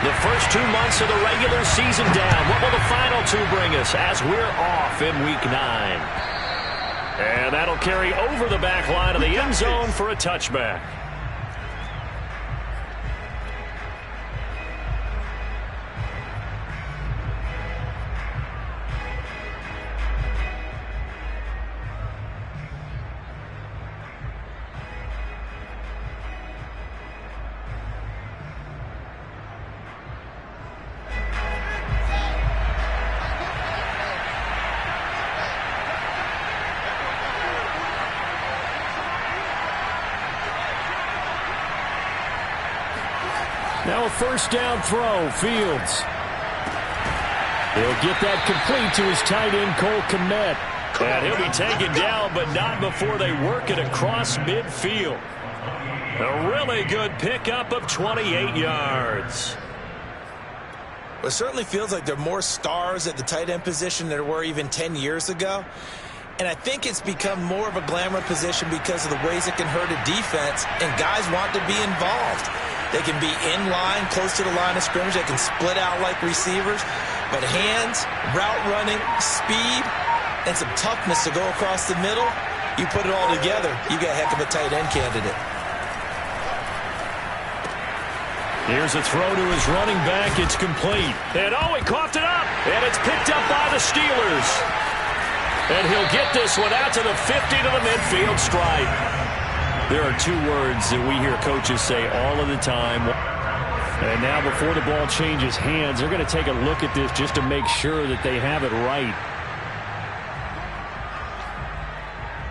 The first 2 months of the regular season down. What will the final 2 bring us as we're off in Week 9? And that'll carry over the back line of the end zone for a touchback. Now a first down throw, Fields. He'll get that complete to his tight end, Cole Kmet. And he'll be taken down, but not before they work it across midfield. A really good pickup of 28 yards. It certainly feels like there are more stars at the tight end position than there were even 10 years ago. And I think it's become more of a glamour position because of the ways it can hurt a defense, and guys want to be involved. They can be in line, close to the line of scrimmage. They can split out like receivers. But hands, route running, speed, and some toughness to go across the middle, you put it all together, you got a heck of a tight end candidate. Here's a throw to his running back. It's complete. And he coughed it up. And it's picked up by the Steelers. And he'll get this one out to the 50 to the midfield stripe. There are 2 words that we hear coaches say all of the time. And now before the ball changes hands, they're going to take a look at this just to make sure that they have it right.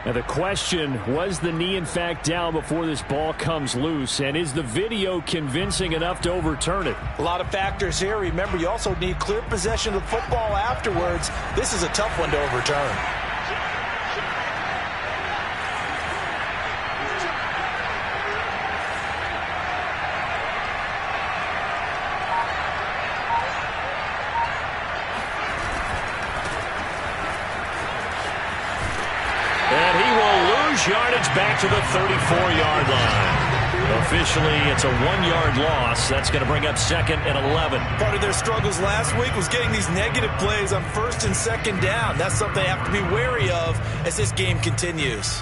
Now the question, was the knee in fact down before this ball comes loose? And is the video convincing enough to overturn it? A lot of factors here. Remember, you also need clear possession of the football afterwards. This is a tough one to overturn. Yardage back to the 34-yard line. Officially, it's a 1-yard loss. That's going to bring up 2nd and 11. Part of their struggles last week was getting these negative plays on 1st and 2nd down. That's something they have to be wary of as this game continues.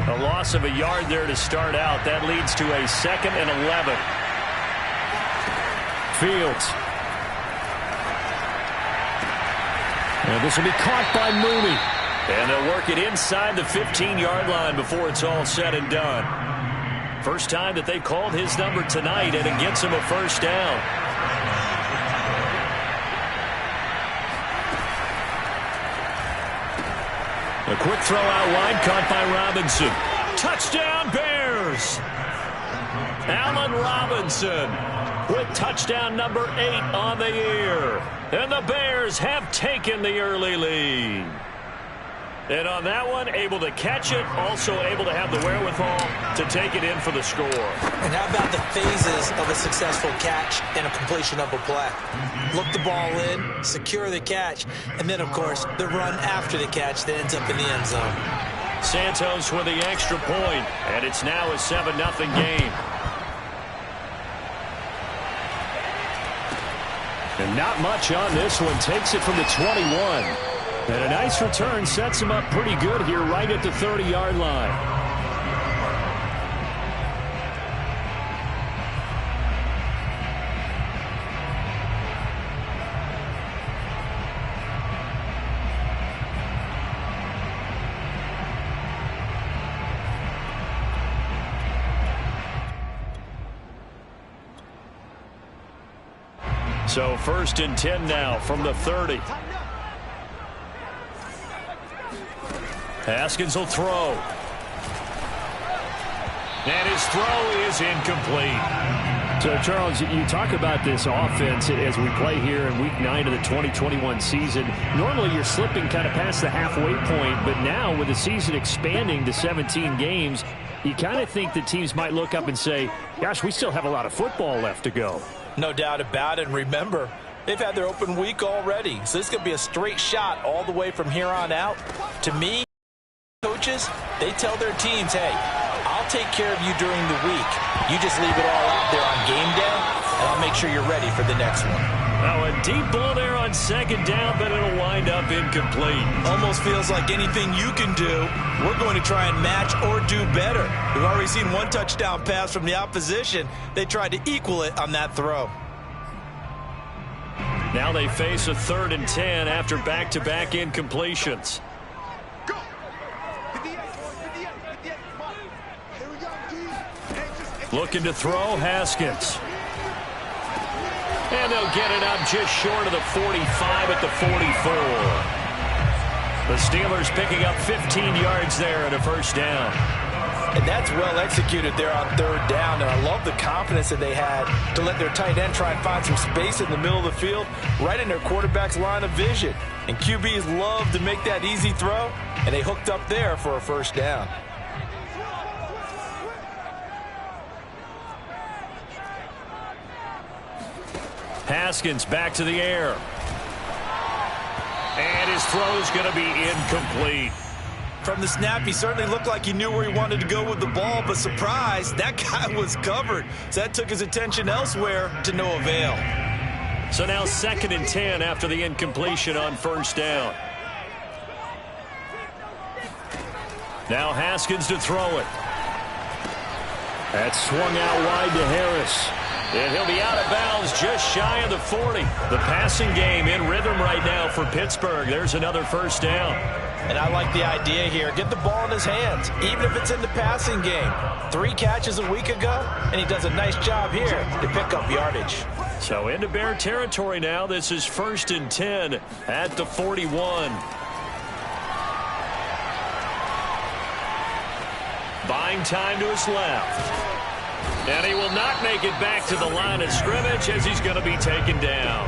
A loss of a yard there to start out. That leads to a 2nd and 11. Fields. And this will be caught by Mooney. And they'll work it inside the 15-yard line before it's all said and done. First time that they called his number tonight, and it gets him a first down. A quick throw out wide, caught by Robinson. Touchdown, Bears! Allen Robinson with touchdown number 8 on the year. And the Bears have taken the early lead. And on that one, able to catch it, also able to have the wherewithal to take it in for the score. And how about the phases of a successful catch and a completion of a play? Look the ball in, secure the catch, and then, of course, the run after the catch that ends up in the end zone. Santos with the extra point, and it's now a 7-0 game. And not much on this one. Takes it from the 21. And a nice return sets him up pretty good here right at the 30-yard line. So 1st and 10 now from the 30. Haskins will throw. And his throw is incomplete. So, Charles, you talk about this offense as we play here in Week 9 of the 2021 season. Normally you're slipping kind of past the halfway point, but now with the season expanding to 17 games, you kind of think that teams might look up and say, gosh, we still have a lot of football left to go. No doubt about it. And remember, they've had their open week already. So this could be a straight shot all the way from here on out. To me, coaches, they tell their teams, hey, I'll take care of you during the week. You just leave it all out there on game day, and I'll make sure you're ready for the next one. Now a deep ball there on second down, but it'll wind up incomplete. Almost feels like anything you can do, we're going to try and match or do better. We've already seen one touchdown pass from the opposition. They tried to equal it on that throw. Now they face a 3rd and 10 after back-to-back incompletions. Looking to throw, Haskins. And they'll get it up just short of the 45 at the 44. The Steelers picking up 15 yards there and a first down. And that's well executed there on 3rd down. And I love the confidence that they had to let their tight end try and find some space in the middle of the field, right in their quarterback's line of vision. And QBs love to make that easy throw, and they hooked up there for a first down. Haskins back to the air. And his throw is going to be incomplete. From the snap, he certainly looked like he knew where he wanted to go with the ball, but surprise, that guy was covered. So that took his attention elsewhere to no avail. So now 2nd and 10 after the incompletion on first down. Now Haskins to throw it. That's swung out wide to Harris. And he'll be out of bounds just shy of the 40. The passing game in rhythm right now for Pittsburgh. There's another first down. And I like the idea here. Get the ball in his hands, even if it's in the passing game. 3 catches a week ago, and he does a nice job here to pick up yardage. So into Bear territory now. This is 1st and 10 at the 41. Buying time to his left. And he will not make it back to the line of scrimmage as he's going to be taken down.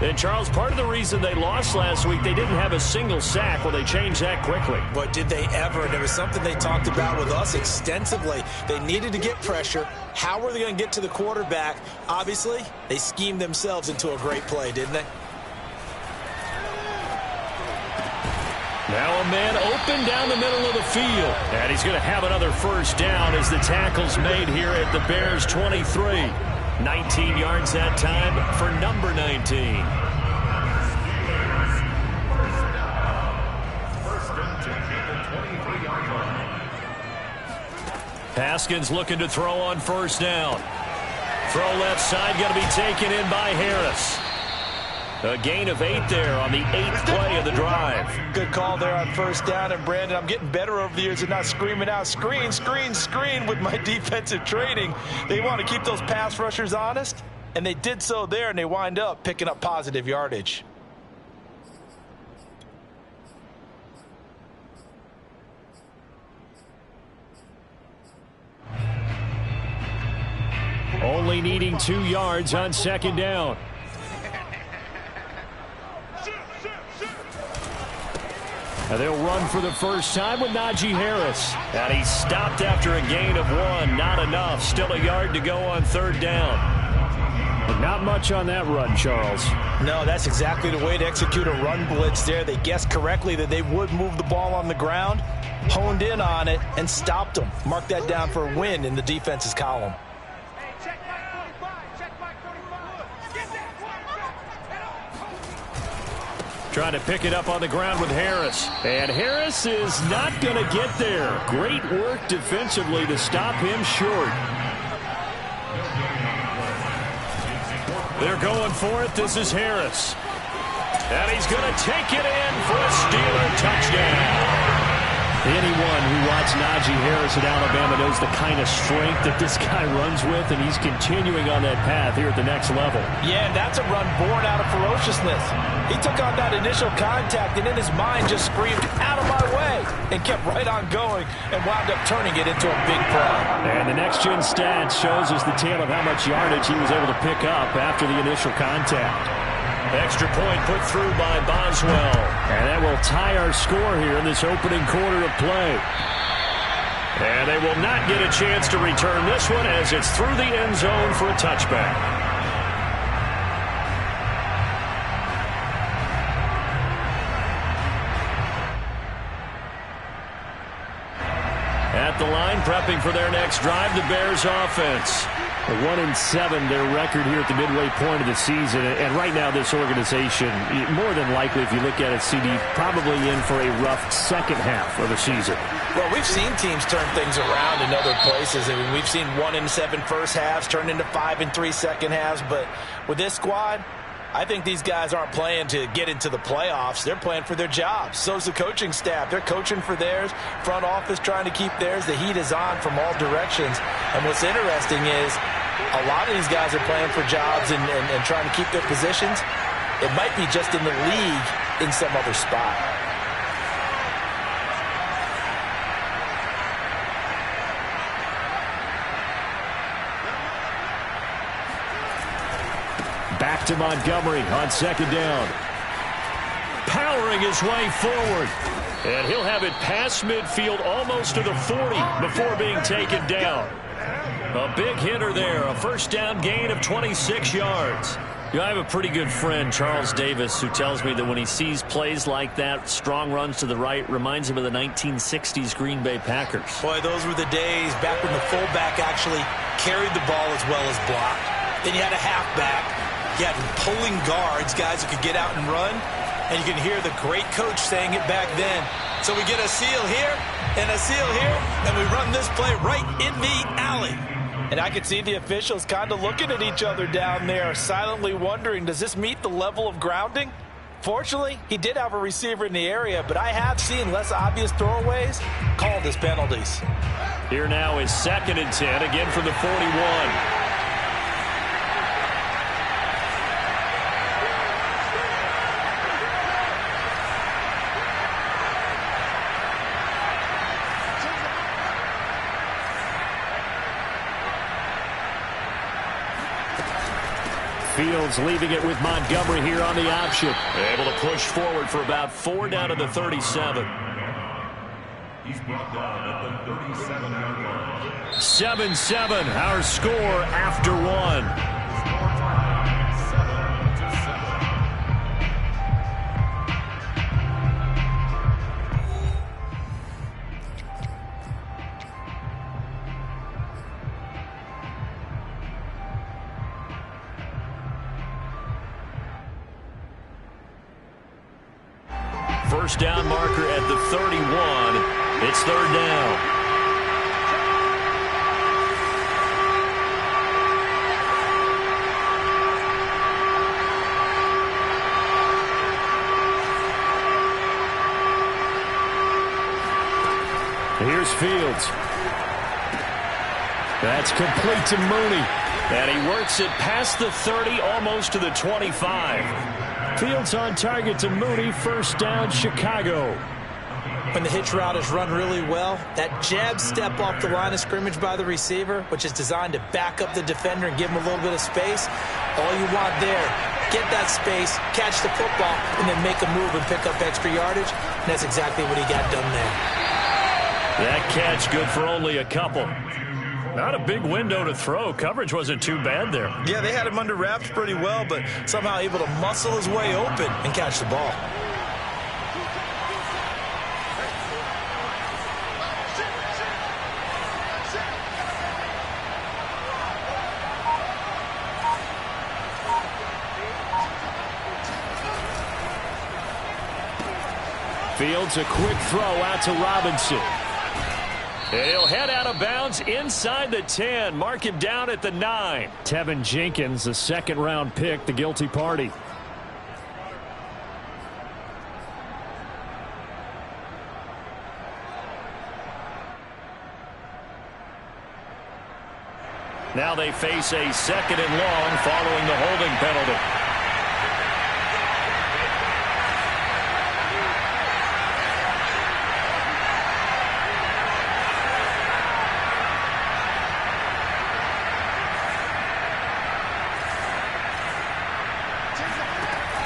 And, Charles, part of the reason they lost last week, they didn't have a single sack. Well, they changed that quickly. But did they ever? And it was something they talked about with us extensively. They needed to get pressure. How were they going to get to the quarterback? Obviously, they schemed themselves into a great play, didn't they? Now a man open down the middle of the field. And he's going to have another first down as the tackle's made here at the Bears' 23. 19 yards that time for number 19. Haskins looking to throw on first down. Throw left side going to be taken in by Harris. A gain of 8 there on the 8th play of the drive. Good call there on first down. And, Brandon, I'm getting better over the years and not screaming out, screen, screen, screen with my defensive training. They want to keep those pass rushers honest, and they did so there, and they wind up picking up positive yardage. Only needing 2 yards on second down. And they'll run for the first time with Najee Harris. And he stopped after a gain of 1. Not enough. Still a yard to go on third down. But not much on that run, Charles. No, that's exactly the way to execute a run blitz there. They guessed correctly that they would move the ball on the ground, honed in on it, and stopped them. Mark that down for a win in the defense's column. Trying to pick it up on the ground with Harris. And Harris is not going to get there. Great work defensively to stop him short. They're going for it. This is Harris. And he's going to take it in for a Steeler touchdown. Anyone who watched Najee Harris at Alabama knows the kind of strength that this guy runs with, and he's continuing on that path here at the next level. Yeah, and that's a run born out of ferociousness. He took on that initial contact and in his mind just screamed, "Out of my way," and kept right on going and wound up turning it into a big play. And the next-gen stats shows us the tale of how much yardage he was able to pick up after the initial contact. Extra point put through by Boswell. And that will tie our score here in this opening quarter of play. And they will not get a chance to return this one as it's through the end zone for a touchback. at the line, prepping for their next drive, the Bears offense. A 1-7, their record here at the midway point of the season. And right now, this organization, more than likely, if you look at it, CD, probably in for a rough second half of the season. Well, we've seen teams turn things around in other places. I mean, we've seen 1-7 first halves turn into 5-3 second halves. But with this squad, I think these guys aren't playing to get into the playoffs. They're playing for their jobs. So's the coaching staff. They're coaching for theirs. Front office trying to keep theirs. The heat is on from all directions. And what's interesting is a lot of these guys are playing for jobs and trying to keep their positions. It might be just in the league in some other spot. Back to Montgomery on second down. Powering his way forward. And he'll have it past midfield almost to the 40 before being taken down. A big hitter there. A first down gain of 26 yards. You know, I have a pretty good friend, Charles Davis, who tells me that when he sees plays like that, strong runs to the right, reminds him of the 1960s Green Bay Packers. Boy, those were the days back when the fullback actually carried the ball as well as blocked. Then you had a halfback. You had pulling guards, guys who could get out and run. And you can hear the great coach saying it back then. So we get a seal here and a seal here, and we run this play right in the alley. And I could see the officials kind of looking at each other down there, silently wondering, does this meet the level of grounding? Fortunately, he did have a receiver in the area, but I have seen less obvious throwaways called as penalties. Here now is 2nd and 10, again from the 41. Fields leaving it with Montgomery here on the option. Able to push forward for about 4 down to the 37. He's brought down at the 37-yard line. 7-7, our score after 1. First down marker at the 31. It's 3rd down. Here's Fields. That's complete to Mooney. And he works it past the 30, almost to the 25. Fields on target to Mooney. First down, Chicago. When the hitch route is run really well, that jab step off the line of scrimmage by the receiver, which is designed to back up the defender and give him a little bit of space, all you want there, get that space, catch the football, and then make a move and pick up extra yardage. And that's exactly what he got done there. That catch good for only a couple. Not a big window to throw. Coverage wasn't too bad there. Yeah, they had him under wraps pretty well, but somehow able to muscle his way open and catch the ball. Fields, a quick throw out to Robinson. And he'll head out of bounds inside the 10. Mark him down at the 9. Tevin Jenkins, a second-round pick, the guilty party. Now they face a 2nd and long following the holding penalty.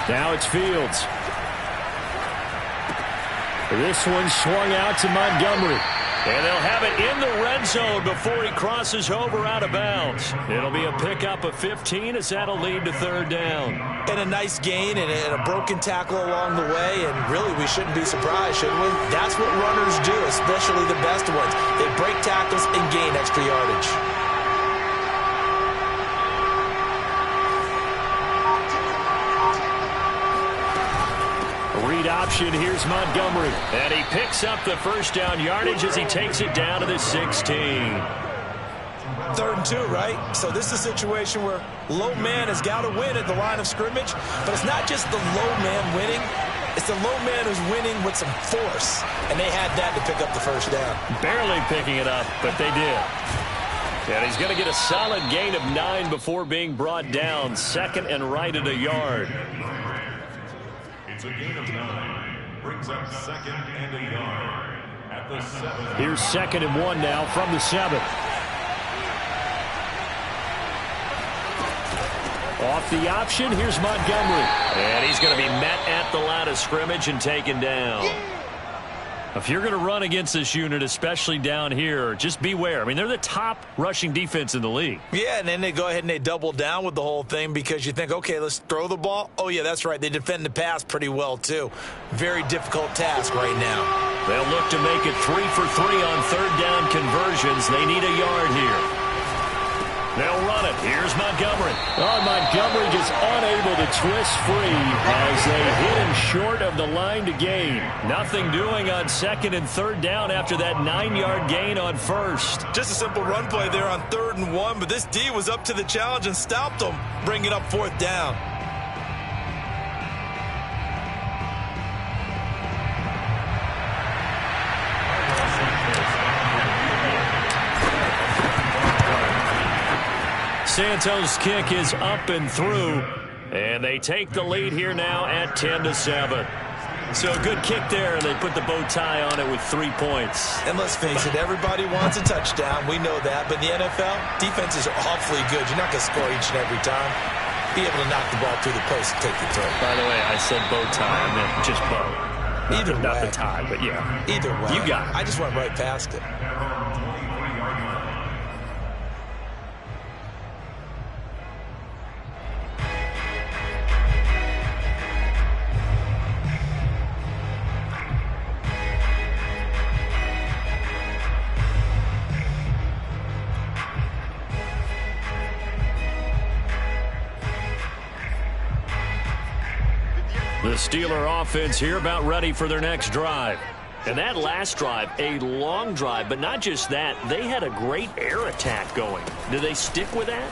Now it's Fields. This one swung out to Montgomery. And they'll have it in the red zone before he crosses over out of bounds. It'll be a pickup of 15 as that'll lead to third down. And a nice gain and a broken tackle along the way, and really we shouldn't be surprised, should we? That's what runners do, especially the best ones. They break tackles and gain extra yardage. Read option, here's Montgomery. And he picks up the first down yardage as he takes it down to the 16. 3rd and 2, right? So this is a situation where low man has got to win at the line of scrimmage, but it's not just the low man winning. It's the low man who's winning with some force, and they had that to pick up the first down. Barely picking it up, but they did. And he's going to get a solid gain of 9 before being brought down. 2nd and right at a yard. It's a gain of 9. Brings up 2nd and a yard at the 7. Here's 2nd and 1 now from the 7. Off the option, here's Montgomery. And he's going to be met at the line of scrimmage and taken down. If you're going to run against this unit, especially down here, just beware. I mean, they're the top rushing defense in the league. Yeah, and then they go ahead and they double down with the whole thing because you think, okay, let's throw the ball. Oh, yeah, that's right. They defend the pass pretty well, too. Very difficult task right now. They'll look to make it 3 for 3 on third down conversions. They need a yard here. They'll run it. Here's Montgomery. Oh, Montgomery just unable to twist free as they hit him short of the line to gain. Nothing doing on 2nd and 3rd down after that 9-yard gain on 1st. Just a simple run play there on 3rd and 1, but this D was up to the challenge and stopped them, bringing up 4th down. Santos' kick is up and through, and they take the lead here now at 10-7. So a good kick there, and they put the bow tie on it with 3 points. And let's face it, everybody wants a touchdown. We know that. But in the NFL, defenses are awfully good. You're not going to score each and every time. Be able to knock the ball through the post and take the throw. By the way, I said bow tie. I meant just bow. Either way. Not the tie, but yeah. Either way. You got it. I just went right past it. The Steeler offense here about ready for their next drive. And that last drive, a long drive, but not just that, they had a great air attack going. Do they stick with that?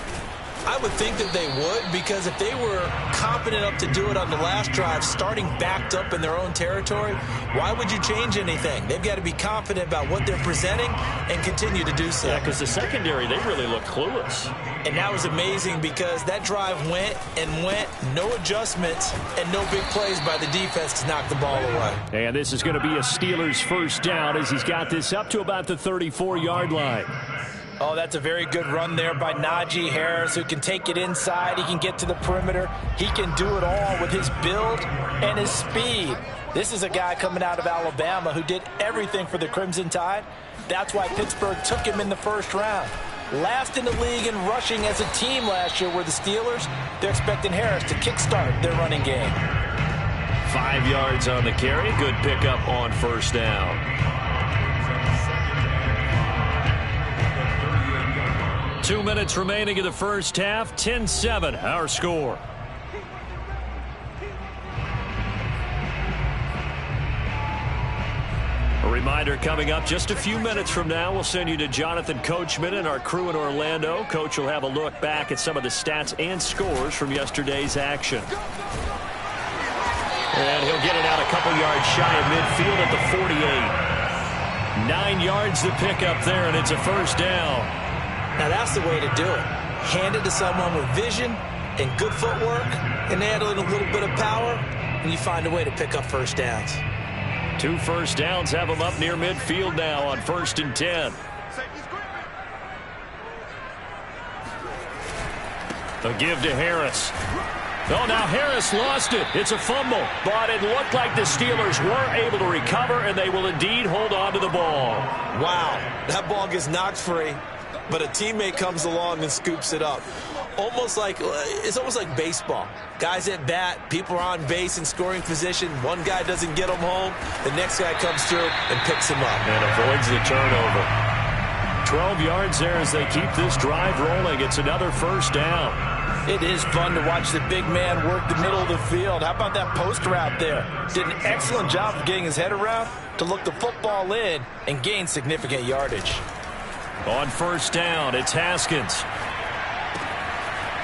I would think that they would, because if they were confident enough to do it on the last drive, starting backed up in their own territory, why would you change anything? They've got to be confident about what they're presenting and continue to do so. Yeah, because the secondary, they really look clueless. And that was amazing because that drive went and went, no adjustments, and no big plays by the defense to knock the ball away. And this is going to be a Steelers first down as he's got this up to about the 34-yard line. Oh, that's a very good run there by Najee Harris, who can take it inside. He can get to the perimeter. He can do it all with his build and his speed. This is a guy coming out of Alabama who did everything for the Crimson Tide. That's why Pittsburgh took him in the first round. Last in the league in rushing as a team last year were the Steelers. They're expecting Harris to kickstart their running game. 5 yards on the carry. Good pickup on first down. 2 minutes remaining in the first half. 10-7, our score. A reminder coming up just a few minutes from now, we'll send you to Jonathan Coachman and our crew in Orlando. Coach will have a look back at some of the stats and scores from yesterday's action. And he'll get it out a couple yards shy of midfield at the 48. 9 yards to pick up there, and it's a first down. Now that's the way to do it. Hand it to someone with vision and good footwork, and add a little bit of power, and you find a way to pick up first downs. 2 first downs have them up near midfield now on 1st and 10. A give to Harris. Oh, now Harris lost it. It's a fumble. But it looked like the Steelers were able to recover, and they will indeed hold on to the ball. Wow, that ball gets knocked free, but a teammate comes along and scoops it up. It's almost like baseball. Guys at bat, people are on base in scoring position. One guy doesn't get them home. The next guy comes through and picks him up. And avoids the turnover. 12 yards there as they keep this drive rolling. It's another first down. It is fun to watch the big man work the middle of the field. How about that post route there? Did an excellent job of getting his head around to look the football in and gain significant yardage. On first down, it's Haskins.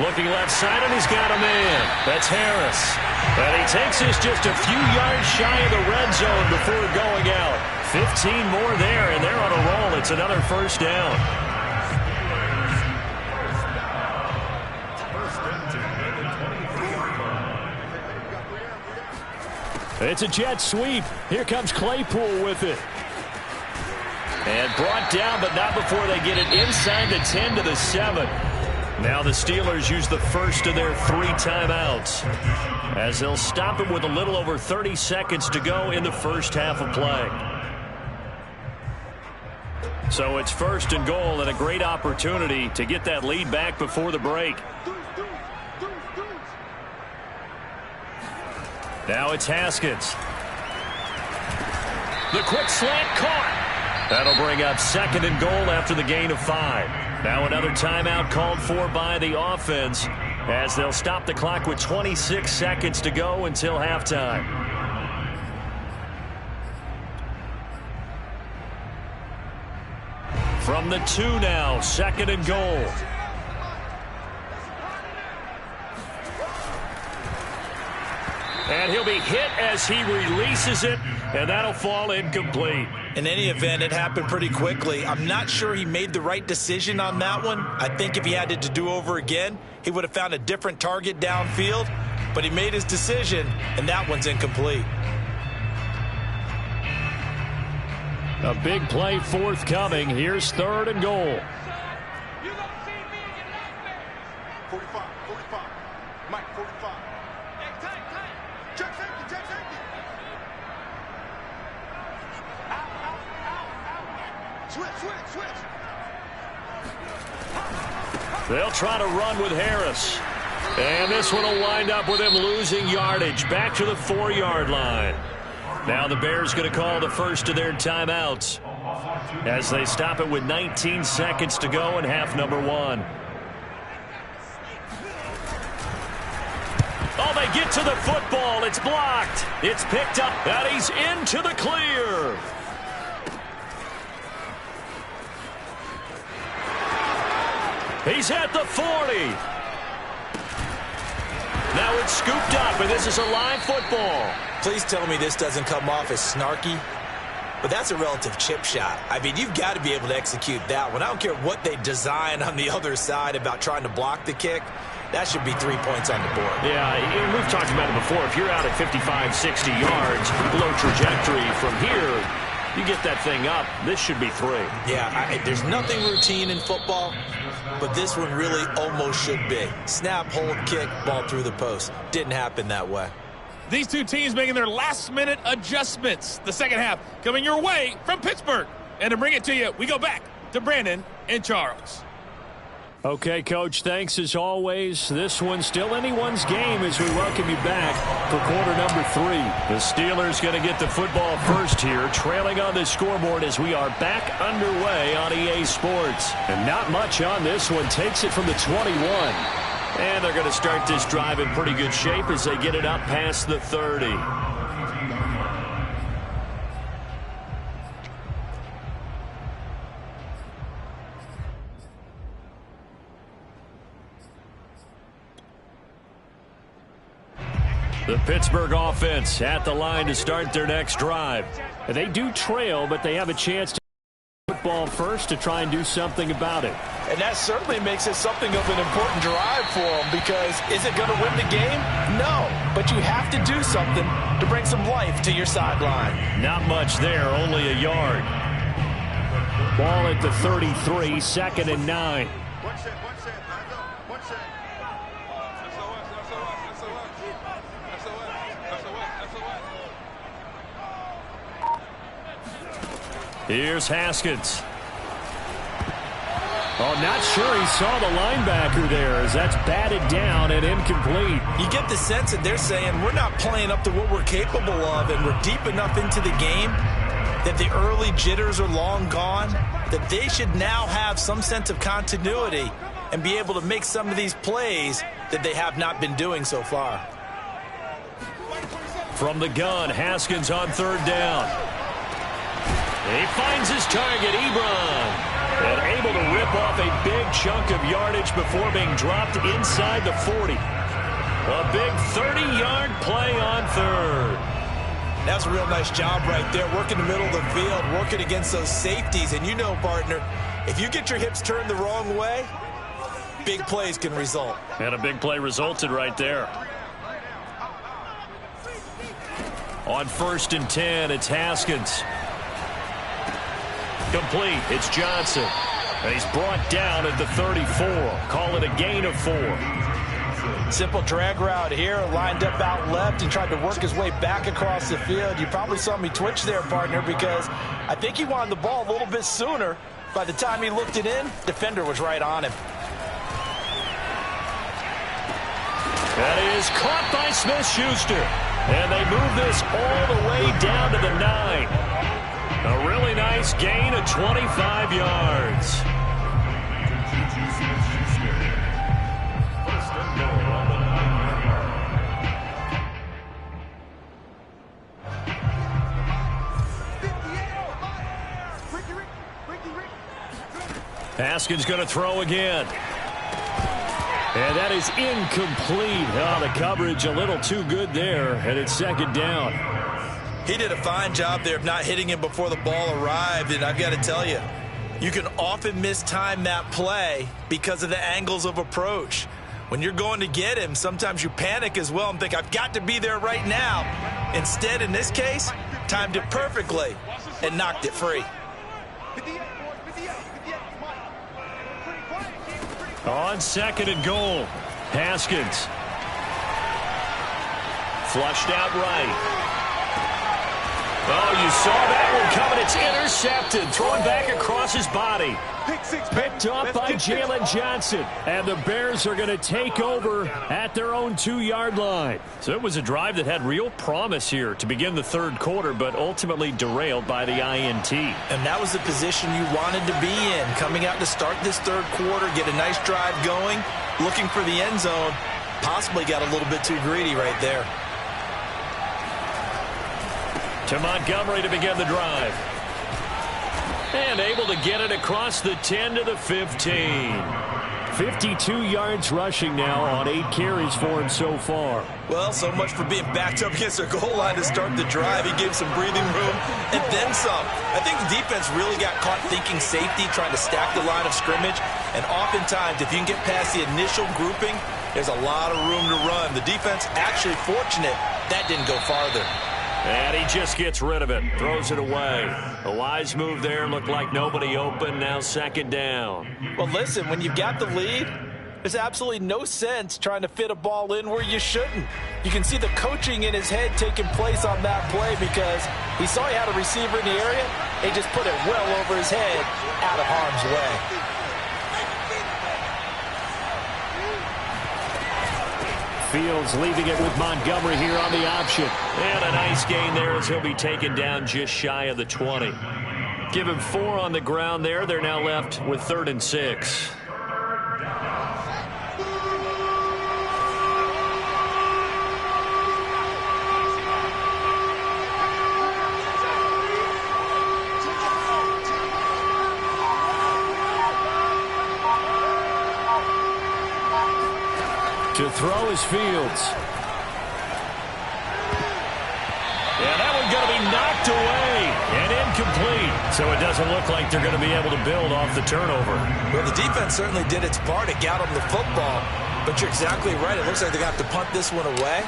Looking left side, and he's got a man. That's Harris. And he takes us just a few yards shy of the red zone before going out. 15 more there, and they're on a roll. It's another first down. It's a jet sweep. Here comes Claypool with it. And brought down, but not before they get it inside the 10 to the 7. Now the Steelers use the first of their 3 timeouts as they'll stop it with a little over 30 seconds to go in the first half of play. So it's first and goal and a great opportunity to get that lead back before the break. Now it's Haskins. The quick slant caught. That'll bring up second and goal after the gain of 5. Now another timeout called for by the offense as they'll stop the clock with 26 seconds to go until halftime. From the 2 now, second and goal. And he'll be hit as he releases it, and that'll fall incomplete. In any event, it happened pretty quickly. I'm not sure he made the right decision on that one. I think if he had it to do over again, he would have found a different target downfield. But he made his decision, and that one's incomplete. A big play forthcoming. Here's third and goal. 45, 45. Mike, 45. Check safety, check safety. Out. Switch. They'll try to run with Harris. And this one will wind up with him losing yardage back to the 4-yard line. Now the Bears going to call the first of their timeouts as they stop it with 19 seconds to go in half number 1. Oh, they get to the football. It's blocked. It's picked up, and he's into the clear. He's at the 40. Now it's scooped up, and this is a live football. Please tell me this doesn't come off as snarky, but that's a relative chip shot. I mean, you've got to be able to execute that one. I don't care what they design on the other side about trying to block the kick. That should be 3 points on the board. Yeah, and we've talked about it before. If you're out at 55, 60 yards, low trajectory from here, you get that thing up, this should be 3. Yeah, there's nothing routine in football, but this one really almost should be. Snap, hold, kick, ball through the post. Didn't happen that way. These two teams making their last-minute adjustments. The second half coming your way from Pittsburgh. And to bring it to you, we go back to Brandon and Charles. Okay, Coach, thanks as always. This one's still anyone's game as we welcome you back for quarter number 3. The Steelers going to get the football first here, trailing on the scoreboard as we are back underway on EA Sports. And not much on this one. Takes it from the 21. And they're going to start this drive in pretty good shape as they get it up past the 30. The Pittsburgh offense at the line to start their next drive. They do trail, but they have a chance to football first to try and do something about it. And that certainly makes it something of an important drive for them, because is it going to win the game? No, but you have to do something to bring some life to your sideline. Not much there, only a yard. Ball at the 33, second and 9. One set. Hands up. One set. Here's Haskins. Oh, not sure he saw the linebacker there as that's batted down and incomplete. You get the sense that they're saying we're not playing up to what we're capable of, and we're deep enough into the game that the early jitters are long gone, that they should now have some sense of continuity and be able to make some of these plays that they have not been doing so far. From the gun, Haskins on third down. He finds his target, Ebron. And able to rip off a big chunk of yardage before being dropped inside the 40. A big 30-yard play on third. That's a real nice job right there, working the middle of the field, working against those safeties. And you know, partner, if you get your hips turned the wrong way, big plays can result. And a big play resulted right there. On 1st and 10, it's Haskins. Complete. It's Johnson. And he's brought down at the 34. Call it a gain of 4. Simple drag route here, lined up out left and tried to work his way back across the field. You probably saw me twitch there, partner, because I think he wanted the ball a little bit sooner. By the time he looked it in, defender was right on him. That is caught by Smith-Schuster. And they move this all the way down to the 9. A really nice gain of 25 yards. Haskins going to throw again. And that is incomplete. Oh, the coverage a little too good there, and it's 2nd down. He did a fine job there of not hitting him before the ball arrived, and I've got to tell you, you can often mistime that play because of the angles of approach. When you're going to get him, sometimes you panic as well and think, I've got to be there right now. Instead, in this case, timed it perfectly and knocked it free. On 2nd and goal, Haskins. Flushed out right. Oh, you saw that one coming. It's intercepted. Thrown back across his body. Picked up by Jalen Johnson. And the Bears are going to take over at their own 2-yard line. So it was a drive that had real promise here to begin the 3rd quarter, but ultimately derailed by the INT. And that was the position you wanted to be in. Coming out to start this 3rd quarter, get a nice drive going, looking for the end zone. Possibly got a little bit too greedy right there. To Montgomery to begin the drive. And able to get it across the 10 to the 15. 52 yards rushing now on 8 carries for him so far. Well, so much for being backed up against their goal line to start the drive. He gave some breathing room and then some. I think the defense really got caught thinking safety, trying to stack the line of scrimmage. And oftentimes, if you can get past the initial grouping, there's a lot of room to run. The defense actually fortunate that didn't go farther. And he just gets rid of it. Throws it away. A wise move there. Looked like nobody open. Now 2nd down. Well, listen, when you've got the lead, there's absolutely no sense trying to fit a ball in where you shouldn't. You can see the coaching in his head taking place on that play because he saw he had a receiver in the area. He just put it well over his head out of harm's way. Fields leaving it with Montgomery here on the option. And a nice gain there as he'll be taken down just shy of the 20. Give him 4 on the ground there. They're now left with 3rd and 6. To throw is Fields. Yeah, that one going to be knocked away and incomplete. So it doesn't look like they're going to be able to build off the turnover. Well, the defense certainly did its part to get them the football. But you're exactly right. It looks like they're going to have to punt this one away.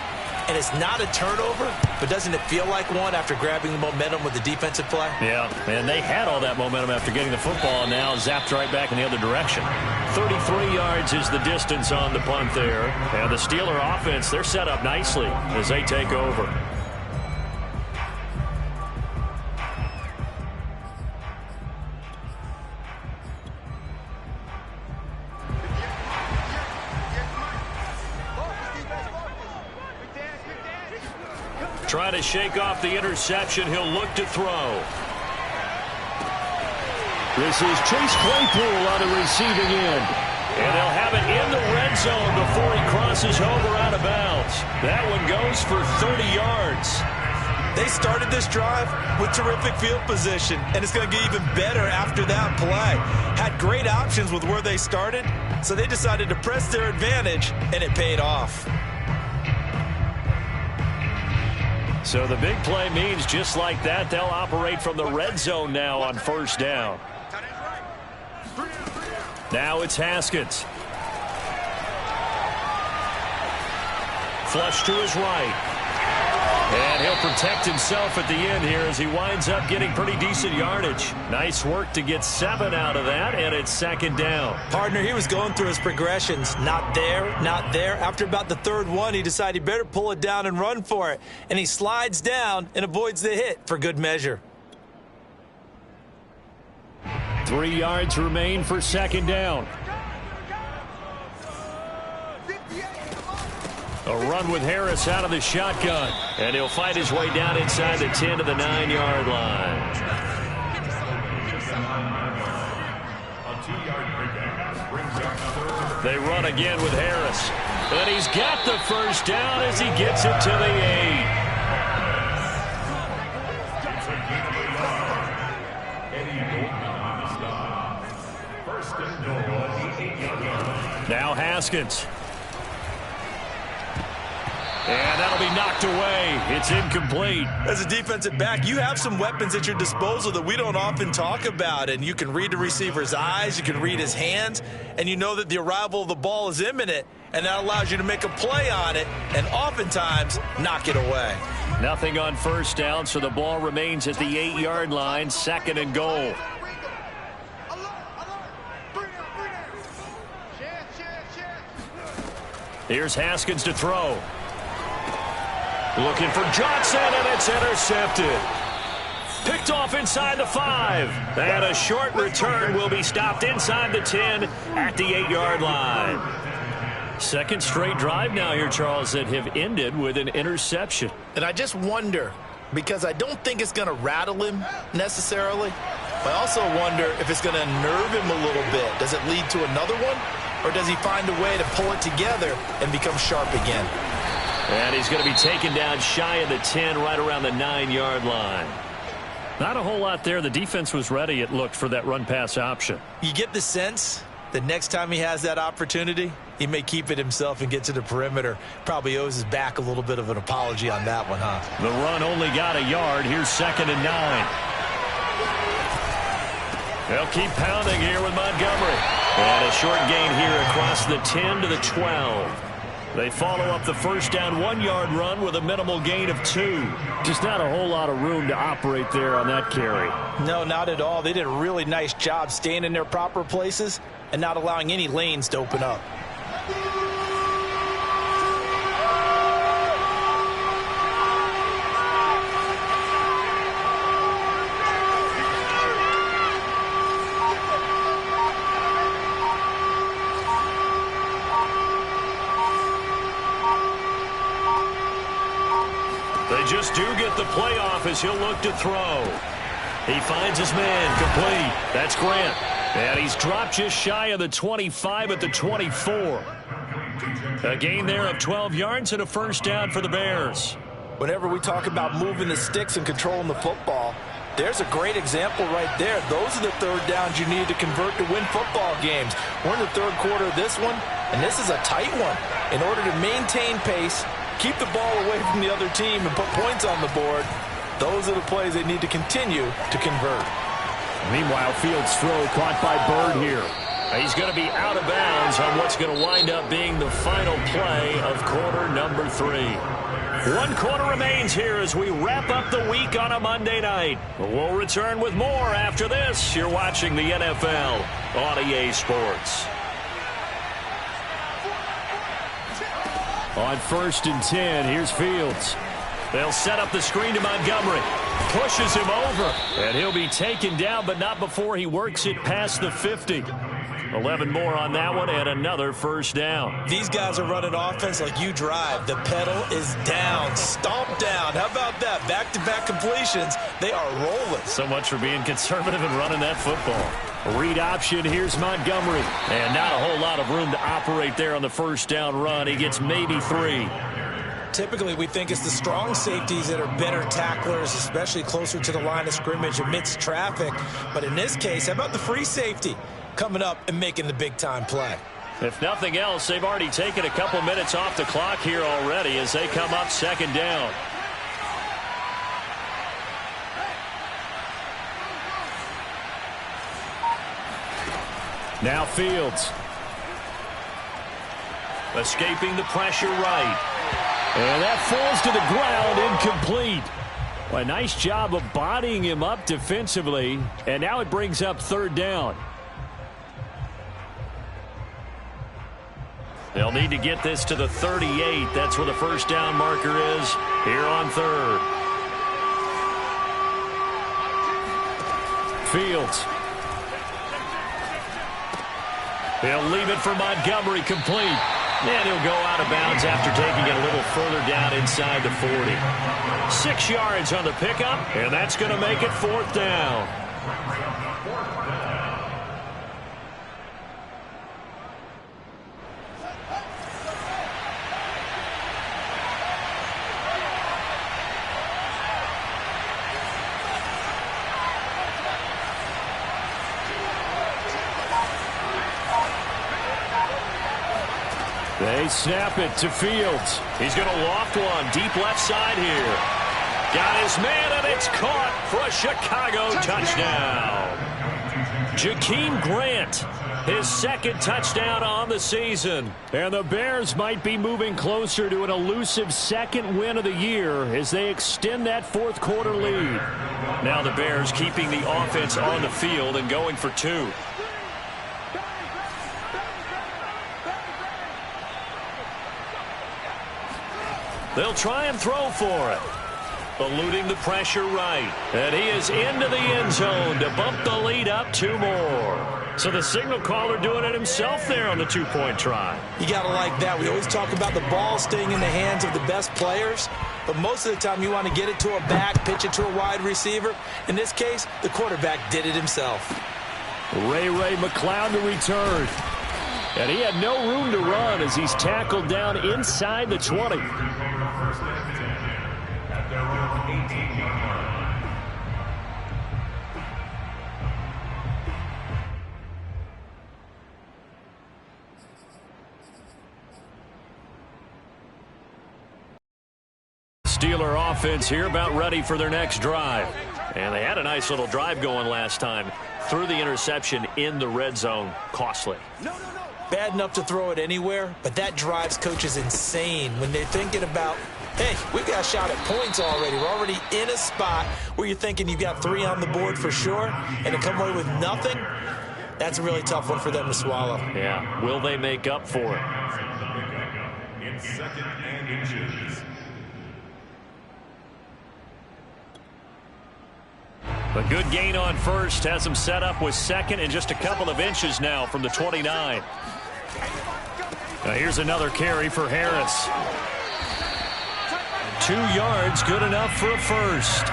And it's not a turnover, but doesn't it feel like one after grabbing the momentum with the defensive play? Yeah, and they had all that momentum after getting the football, and now zapped right back in the other direction. 33 yards is the distance on the punt there. And the Steeler offense, they're set up nicely as they take over. Trying to shake off the interception. He'll look to throw. This is Chase Claypool on the receiving end. And they'll have it in the red zone before he crosses over out of bounds. That one goes for 30 yards. They started this drive with terrific field position, and it's going to get even better after that play. Had great options with where they started, so they decided to press their advantage, and it paid off. So the big play means just like that, they'll operate from the red zone now on first down. Now it's Haskins. Flush to his right. And he'll protect himself at the end here as he winds up getting pretty decent yardage. Nice work to get 7 out of that, and it's second down. Partner, he was going through his progressions. Not there, not there. After about the third one, he decided he better pull it down and run for it. And he slides down and avoids the hit for good measure. 3 yards remain for second down. A run with Harris out of the shotgun. And he'll fight his way down inside the 10 to the 9-yard line. They run again with Harris. And he's got the first down as he gets it to the 8. Now Haskins. And that'll be knocked away. It's incomplete. As a defensive back, you have some weapons at your disposal that we don't often talk about. And you can read the receiver's eyes, you can read his hands, and you know that the arrival of the ball is imminent. And that allows you to make a play on it and oftentimes knock it away. Nothing on first down, so the ball remains at the 8-yard line, second and goal. Here's Haskins to throw. Looking for Johnson, and it's intercepted. Picked off inside the 5. And a short return will be stopped inside the 10 at the 8-yard line. Second straight drive now here, Charles, that have ended with an interception. And I just wonder, because I don't think it's going to rattle him necessarily, but I also wonder if it's going to unnerve him a little bit. Does it lead to another one, or does he find a way to pull it together and become sharp again? And he's going to be taken down shy of the 10, right around the 9-yard line. Not a whole lot there. The defense was ready, it looked, for that run-pass option. You get the sense that next time he has that opportunity, he may keep it himself and get to the perimeter. Probably owes his back a little bit of an apology on that one, huh? The run only got a yard. Here's second and 9. They'll keep pounding here with Montgomery. And a short gain here across the 10 to the 12. They follow up the first down 1-yard run with a minimal gain of 2. Just not a whole lot of room to operate there on that carry. No, not at all. They did a really nice job staying in their proper places and not allowing any lanes to open up. They just do get the playoff as he'll look to throw. He finds his man, complete. That's Grant. And he's dropped just shy of the 25 at the 24. A gain there of 12 yards and a first down for the Bears. Whenever we talk about moving the sticks and controlling the football, there's a great example right there. Those are the third downs you need to convert to win football games. We're in the third quarter of this one, and this is a tight one. In order to maintain pace, keep the ball away from the other team, and put points on the board, those are the plays they need to continue to convert. Meanwhile, Fields' throw caught by Bird here. He's going to be out of bounds on what's going to wind up being the final play of quarter number 3. 1 quarter remains here as we wrap up the week on a Monday night. We'll return with more after this. You're watching the NFL on EA Sports. On 1st and 10, here's Fields. They'll set up the screen to Montgomery. Pushes him over. And he'll be taken down, but not before he works it past the 50. 11 more on that one and another first down. These guys are running offense like you drive. The pedal is down, stomped down. How about that? Back-to-back completions. They are rolling. So much for being conservative and running that football. Read option. Here's Montgomery. And not a whole lot of room to operate there on the first down run. He gets maybe 3. Typically, we think it's the strong safeties that are better tacklers, especially closer to the line of scrimmage amidst traffic. But in this case, how about the free safety coming up and making the big-time play? If nothing else, they've already taken a couple minutes off the clock here already as they come up second down. Now Fields. Escaping the pressure right. And that falls to the ground, incomplete. Well, a nice job of bodying him up defensively. And now it brings up third down. They'll need to get this to the 38. That's where the first down marker is here on third. Fields. He'll leave it for Montgomery, complete. And he'll go out of bounds after taking it a little further down inside the 40. 6 yards on the pickup, and that's going to make it fourth down. They snap it to Fields. He's going to loft one deep left side here. Got his man, and it's caught for a Chicago touchdown. Jakeem Grant, his second touchdown on the season. And the Bears might be moving closer to an elusive second win of the year as they extend that fourth quarter lead. Now the Bears keeping the offense on the field and going for 2. They'll try and throw for it. Eluding the pressure right. And he is into the end zone to bump the lead up 2 more. So the signal caller doing it himself there on the 2-point try. You got to like that. We always talk about the ball staying in the hands of the best players. But most of the time you want to get it to a back, pitch it to a wide receiver. In this case, the quarterback did it himself. Ray McCloud to return. And he had no room to run as he's tackled down inside the 20. Steeler offense here about ready for their next drive. And they had a nice little drive going last time. Threw the interception in the red zone. Costly. Bad enough to throw it anywhere, but that drives coaches insane when they're thinking about, hey, we've got a shot at points already. We're already in a spot where you're thinking you've got 3 on the board for sure, and to come away with nothing, that's a really tough one for them to swallow. Yeah, will they make up for it? In second and inches. A good gain on first has him set up with second and just a couple of inches now from the 29. Now here's another carry for Harris. 2 yards, good enough for a first.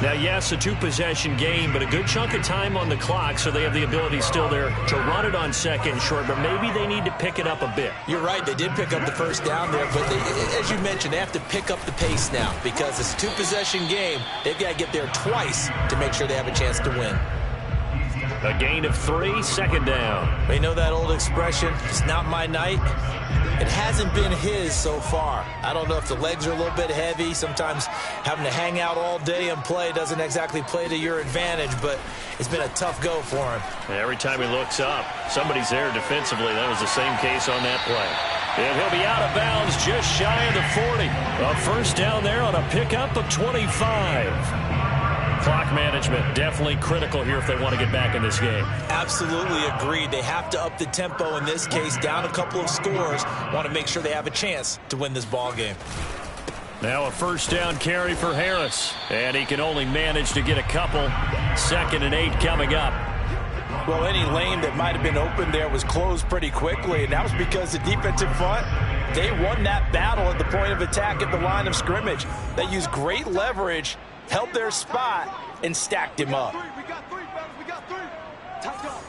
Now, yes, a 2-possession game, but a good chunk of time on the clock, so they have the ability still there to run it on second and short, but maybe they need to pick it up a bit. You're right. They did pick up the first down there, but they, as you mentioned, they have to pick up the pace now because it's a 2-possession game. They've got to get there twice to make sure they have a chance to win. A gain of 3, second down. You know that old expression, it's not my night? It hasn't been his so far. I don't know if the legs are a little bit heavy. Sometimes having to hang out all day and play doesn't exactly play to your advantage, but it's been a tough go for him. Every time he looks up, somebody's there defensively. That was the same case on that play. And he'll be out of bounds just shy of the 40. A first down there on a pickup of 25. Clock management definitely critical here if they want to get back in this game. Absolutely agreed. They have to up the tempo in this case, down a couple of scores. Want to make sure they have a chance to win this ball game. Now a first down carry for Harris. And he can only manage to get a couple. 2nd and 8 coming up. Well, any lane that might have been open there was closed pretty quickly, and that was because the defensive front, they won that battle at the point of attack at the line of scrimmage. They used great leverage, held their spot, and stacked him up. We got three, fellas. We got three. Tight dog.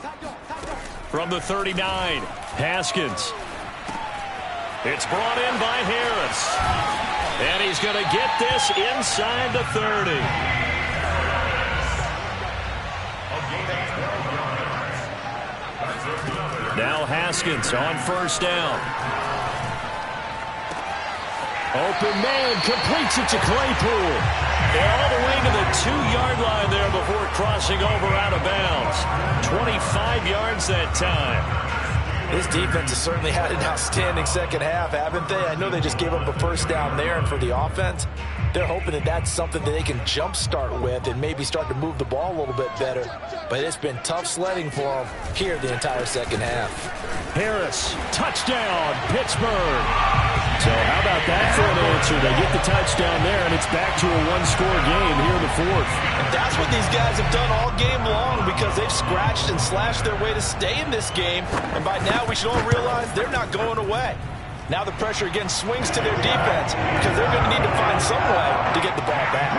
From the 39, Haskins. It's brought in by Harris. And he's going to get this inside the 30. Now Haskins on first down. Open man, completes it to Claypool. And all the way to the 2-yard line there before crossing over out of bounds. 25 yards that time. This defense has certainly had an outstanding second half, haven't they? I know they just gave up a first down there, and for the offense, they're hoping that that's something that they can jumpstart with and maybe start to move the ball a little bit better. But it's been tough sledding for them here the entire second half. Harris, touchdown, Pittsburgh. So how about that for an answer? They get the touchdown there, and it's back to a one-score game here in the fourth. And that's what these guys have done all game long because they've scratched and slashed their way to stay in this game. And by now, we should all realize they're not going away. Now the pressure again swings to their defense because they're going to need to find some way to get the ball back.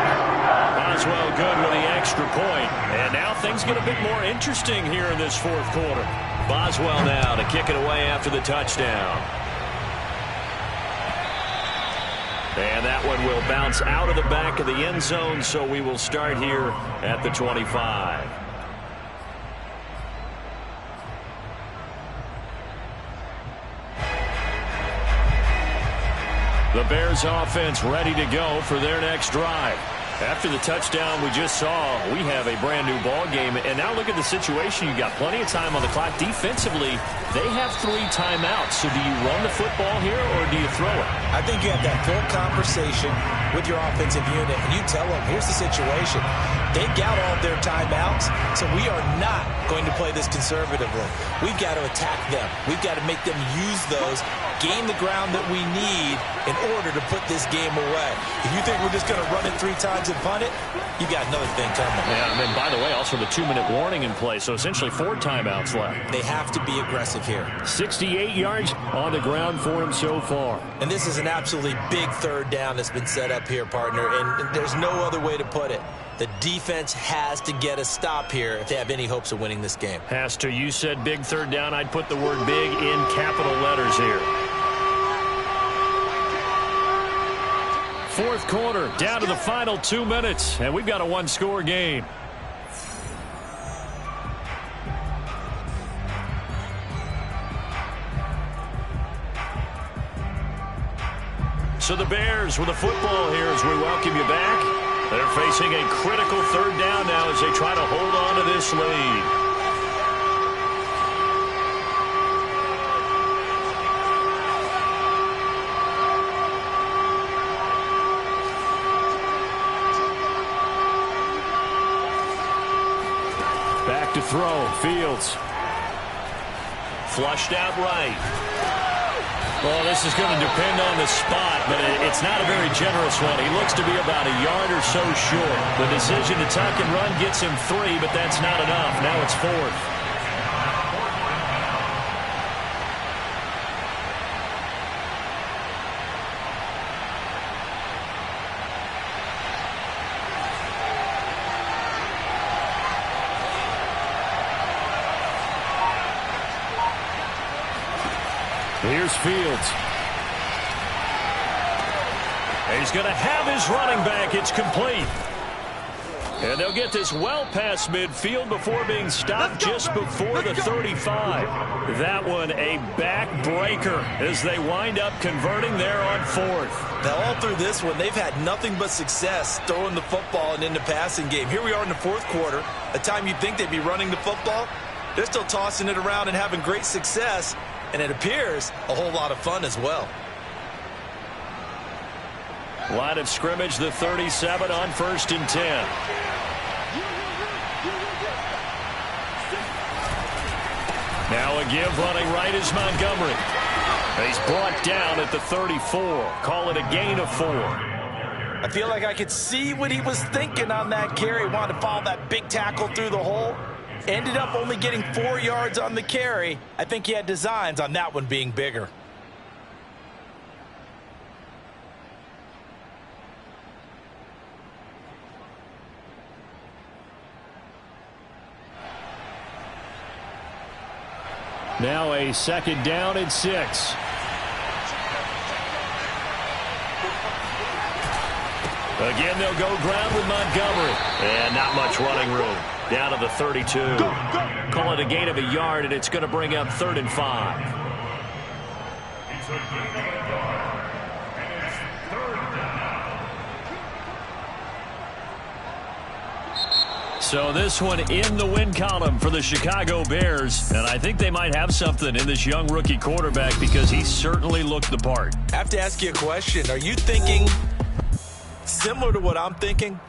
Boswell good with the extra point. And now things get a bit more interesting here in this fourth quarter. Boswell now to kick it away after the touchdown. And that one will bounce out of the back of the end zone, so we will start here at the 25. The Bears offense ready to go for their next drive. After the touchdown we just saw, we have a brand new ball game. And now look at the situation. You got plenty of time on the clock. Defensively, they have 3 timeouts. So do you run the football here or do you throw it? I think you have that full conversation with your offensive unit, and you tell them, here's the situation. They've got all of their timeouts, so we are not going to play this conservatively. We've got to attack them. We've got to make them use those, gain the ground that we need in order to put this game away. If you think we're just going to run it 3 times and punt it, you got another thing coming. Yeah, and then, by the way, also the 2-minute warning in play, so essentially 4 timeouts left. They have to be aggressive here. 68 yards on the ground for him so far. And this is an absolutely big third down that's been set up here, partner, and there's no other way to put it. The defense has to get a stop here if they have any hopes of winning this game. Has to. You said big third down. I'd put the word big in capital letters here. Fourth quarter, down to the final 2 minutes, and we've got a one-score game. So the Bears with the football here as we welcome you back. They're facing a critical third down now as they try to hold on to this lead. Back to throw, Fields. Flushed out right. Well, this is going to depend on the spot, but it's not a very generous one. He looks to be about a yard or so short. The decision to tuck and run gets him 3, but that's not enough. Now it's 4th. Here's Fields. He's going to have his running back. It's complete. And they'll get this well past midfield before being stopped just before the 35. That one a backbreaker as they wind up converting there on 4th. Now, all through this one, they've had nothing but success throwing the football and in the passing game. Here we are in the 4th quarter, a time you'd think they'd be running the football. They're still tossing it around and having great success. And it appears a whole lot of fun as well. Line of scrimmage, the 37 on 1st and 10. Now a give running right is Montgomery. He's brought down at the 34. Call it a gain of 4. I feel like I could see what he was thinking on that carry. Wanted to follow that big tackle through the hole. Ended up only getting 4 yards on the carry. I think he had designs on that one being bigger. Now a 2nd down and 6. Again, they'll go ground with Montgomery. And not much running room. Down to the 32. Call it a gain of a yard, and it's going to bring up 3rd and 5. It's a gain of a yard, and it's 3rd down. So this one in the win column for the Chicago Bears, and I think they might have something in this young rookie quarterback because he certainly looked the part. I have to ask you a question. Are you thinking similar to what I'm thinking?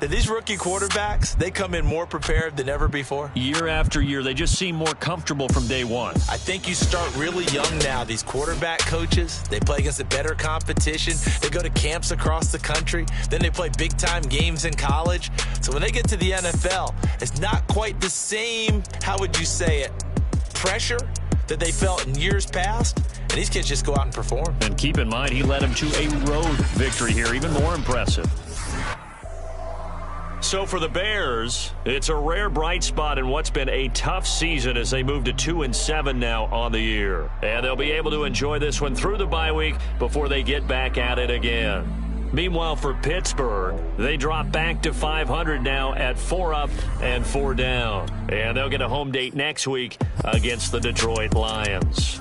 That these rookie quarterbacks, they come in more prepared than ever before? Year after year, they just seem more comfortable from day one. I think you start really young now. These quarterback coaches, they play against a better competition. They go to camps across the country. Then they play big-time games in college. So when they get to the NFL, it's not quite the same, how would you say it, pressure that they felt in years past. And these kids just go out and perform. And keep in mind, he led them to a road victory here, even more impressive. So for the Bears, it's a rare bright spot in what's been a tough season as they move to 2-7 now on the year. And they'll be able to enjoy this one through the bye week before they get back at it again. Meanwhile, for Pittsburgh, they drop back to 500 now at 4 up and 4 down. And they'll get a home date next week against the Detroit Lions.